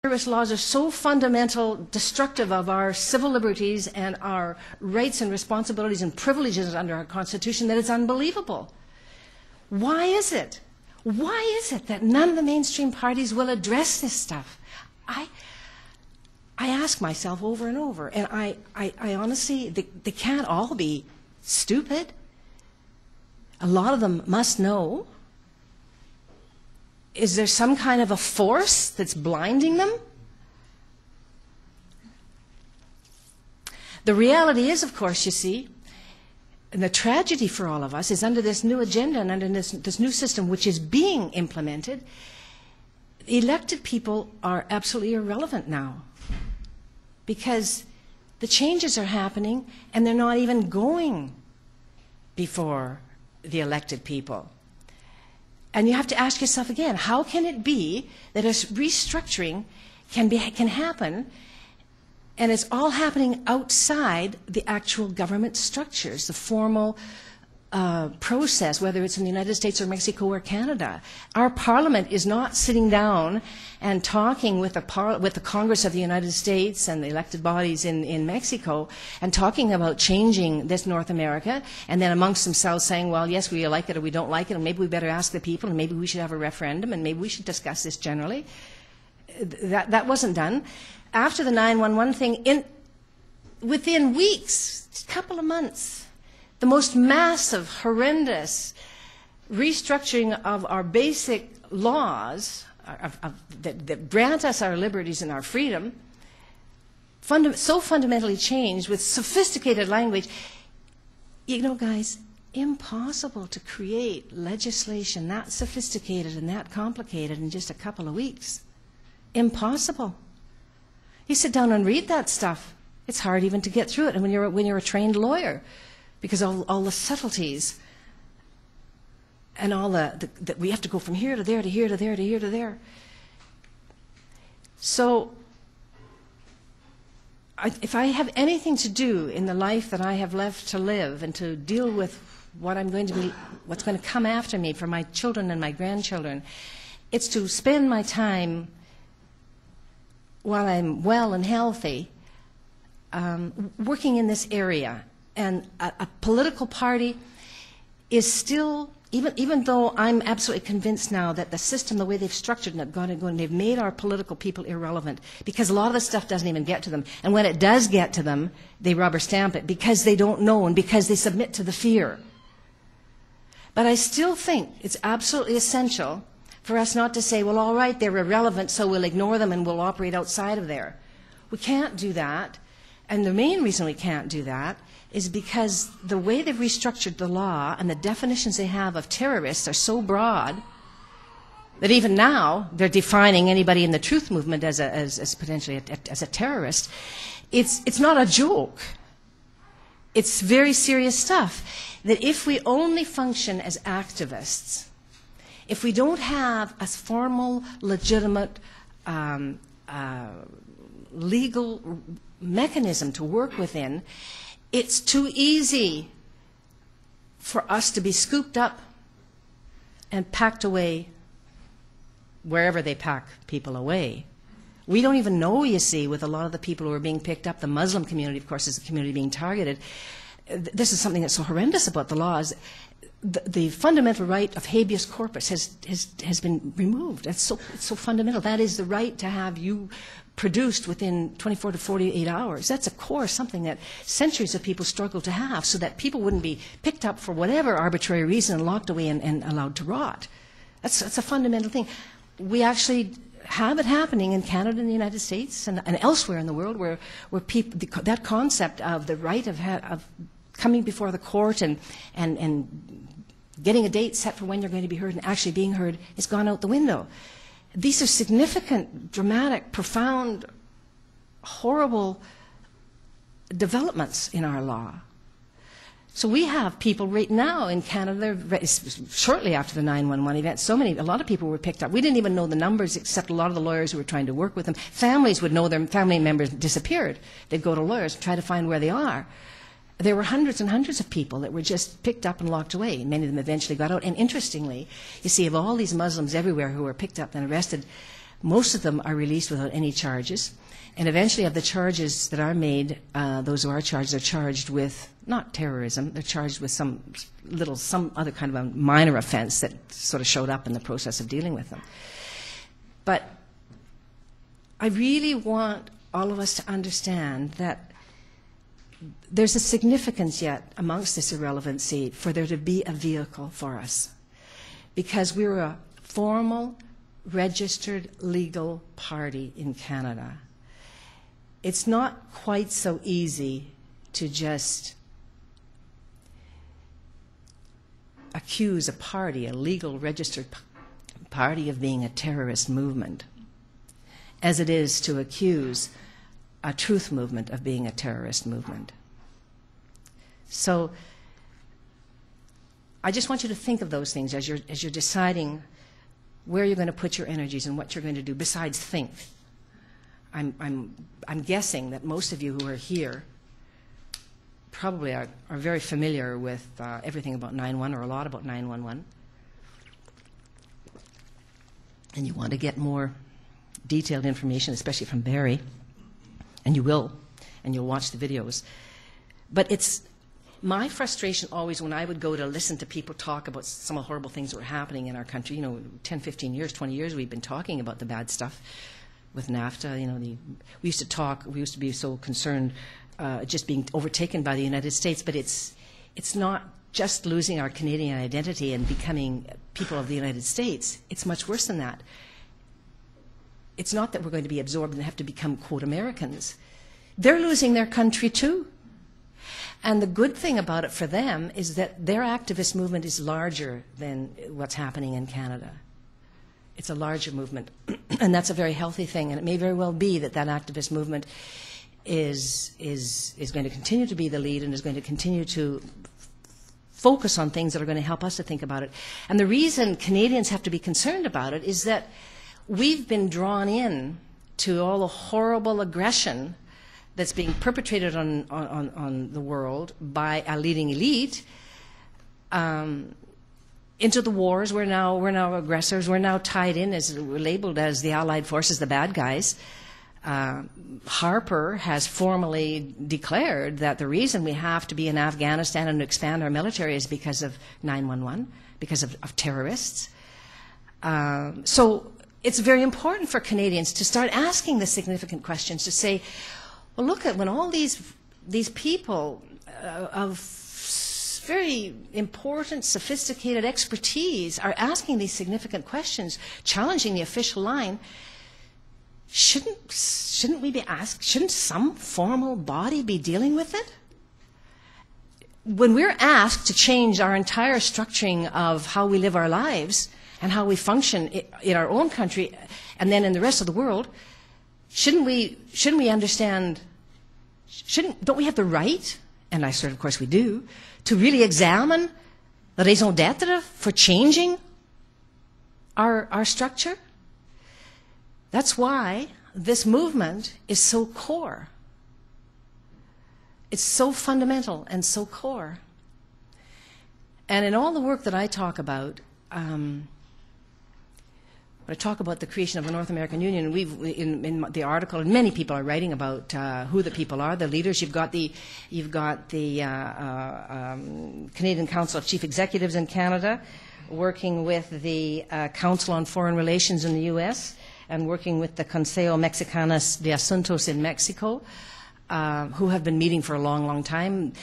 Terrorist laws are so fundamental, destructive of our civil liberties and our rights and responsibilities and privileges under our Constitution that it's unbelievable. Why is it? Why is it that none of the mainstream parties will address this stuff? I ask myself over and over, and I honestly, they can't all be stupid. A lot of them must know. Is there some kind of a force that's blinding them? The reality is, of course, you see, and the tragedy for all of us is under this new agenda and under this new system which is being implemented, elected people are absolutely irrelevant now because the changes are happening and they're not even going before the elected people. And you have to ask yourself again, how can it be that a restructuring can happen and it's all happening outside the actual government structures, the formal process, whether it's in the United States or Mexico or Canada. Our Parliament is not sitting down and talking with the Congress of the United States and the elected bodies in Mexico and talking about changing this North America and then amongst themselves saying, well, yes, we like it or we don't like it, and maybe we better ask the people, and maybe we should have a referendum, and maybe we should discuss this generally. That wasn't done. After the 9/11 thing, within weeks, a couple of months, the most massive, horrendous restructuring of our basic laws that grant us our liberties and our freedom, so fundamentally changed with sophisticated language. You know, guys, impossible to create legislation that sophisticated and that complicated in just a couple of weeks. Impossible. You sit down and read that stuff, it's hard even to get through it. And when you're a trained lawyer, because all the subtleties and all that we have to go from here to there to here to there to here to there. So if I have anything to do in the life that I have left to live and to deal with what's going to come after me for my children and my grandchildren, it's to spend my time while I'm well and healthy working in this area. And a political party is still, even though I'm absolutely convinced now that the system, the way they've structured it, they've made our political people irrelevant because a lot of the stuff doesn't even get to them. And when it does get to them, they rubber stamp it because they don't know and because they submit to the fear. But I still think it's absolutely essential for us not to say, well, all right, they're irrelevant, so we'll ignore them and we'll operate outside of there. We can't do that. And the main reason we can't do that is because the way they've restructured the law and the definitions they have of terrorists are so broad that even now they're defining anybody in the truth movement as potentially as a terrorist. It's not a joke. It's very serious stuff. That if we only function as activists, if we don't have a formal, legitimate, legal mechanism to work within, it's too easy for us to be scooped up and packed away wherever they pack people away. We don't even know, you see, with a lot of the people who are being picked up. The Muslim community, of course, is a community being targeted. This is something that's so horrendous about the laws. The fundamental right of habeas corpus has been removed. It's so fundamental. That is the right to have you produced within 24 to 48 hours. That's a core, something that centuries of people struggle to have, so that people wouldn't be picked up for whatever arbitrary reason and locked away and allowed to rot. That's a fundamental thing. We actually have it happening in Canada and the United States and elsewhere in the world where people, that concept of the right of coming before the court and getting a date set for when you're going to be heard and actually being heard has gone out the window. These are significant, dramatic, profound, horrible developments in our law. So we have people right now in Canada, shortly after the 9/11 event, a lot of people were picked up. We didn't even know the numbers except a lot of the lawyers who were trying to work with them. Families would know their family members disappeared. They'd go to lawyers and try to find where they are. There were hundreds and hundreds of people that were just picked up and locked away. Many of them eventually got out. And interestingly, you see, of all these Muslims everywhere who were picked up and arrested, Most of them are released without any charges. And eventually, of the charges that are made, those who are charged with, not terrorism, they're charged with some other kind of a minor offense that sort of showed up in the process of dealing with them. But I really want all of us to understand that there's a significance yet amongst this irrelevancy for there to be a vehicle for us. Because we're a formal, registered, legal party in Canada. It's not quite so easy to just accuse a party, a legal registered party, of being a terrorist movement, as it is to accuse a truth movement of being a terrorist movement. So I just want you to think of those things as you're deciding where you're going to put your energies and what you're going to do besides think. I'm guessing that most of you who are here probably are very familiar with everything about 9/11 or a lot about 9/11. And you want to get more detailed information, especially from Barry, and you will, and you'll watch the videos. But it's my frustration always when I would go to listen to people talk about some of the horrible things that were happening in our country. You know, 10, 15 years, 20 years we've been talking about the bad stuff with NAFTA. You know, we used to be so concerned just being overtaken by the United States, but it's not just losing our Canadian identity and becoming people of the United States. It's much worse than that. It's not that we're going to be absorbed and have to become, quote, Americans. They're losing their country too. And the good thing about it for them is that their activist movement is larger than what's happening in Canada. It's a larger movement, and that's a very healthy thing. And it may very well be that that activist movement is going to continue to be the lead and is going to continue to focus on things that are going to help us to think about it. And the reason Canadians have to be concerned about it is that we've been drawn in to all the horrible aggression that's being perpetrated on the world by a leading elite into the wars. We're now aggressors. We're now tied in, we're labeled as the Allied forces, the bad guys. Harper has formally declared that the reason we have to be in Afghanistan and expand our military is because of 9/11, because of terrorists. So it's very important for Canadians to start asking the significant questions, to say, well, look at when all these people of very important, sophisticated expertise are asking these significant questions, challenging the official line, shouldn't we be asked, shouldn't some formal body be dealing with it? When we're asked to change our entire structuring of how we live our lives and how we function in our own country and then in the rest of the world, shouldn't we understand, don't we have the right, and I sort of course we do, to really examine the raison d'etre for changing our structure? That's why this movement is so core. It's so fundamental and so core. And in all the work that I talk about, when I talk about the creation of the North American Union, and in the article, and many people are writing about who the people are, the leaders. You've got the Canadian Council of Chief Executives in Canada, working with the Council on Foreign Relations in the U.S., and working with the Consejo Mexicanos de Asuntos in Mexico, who have been meeting for a long, long time.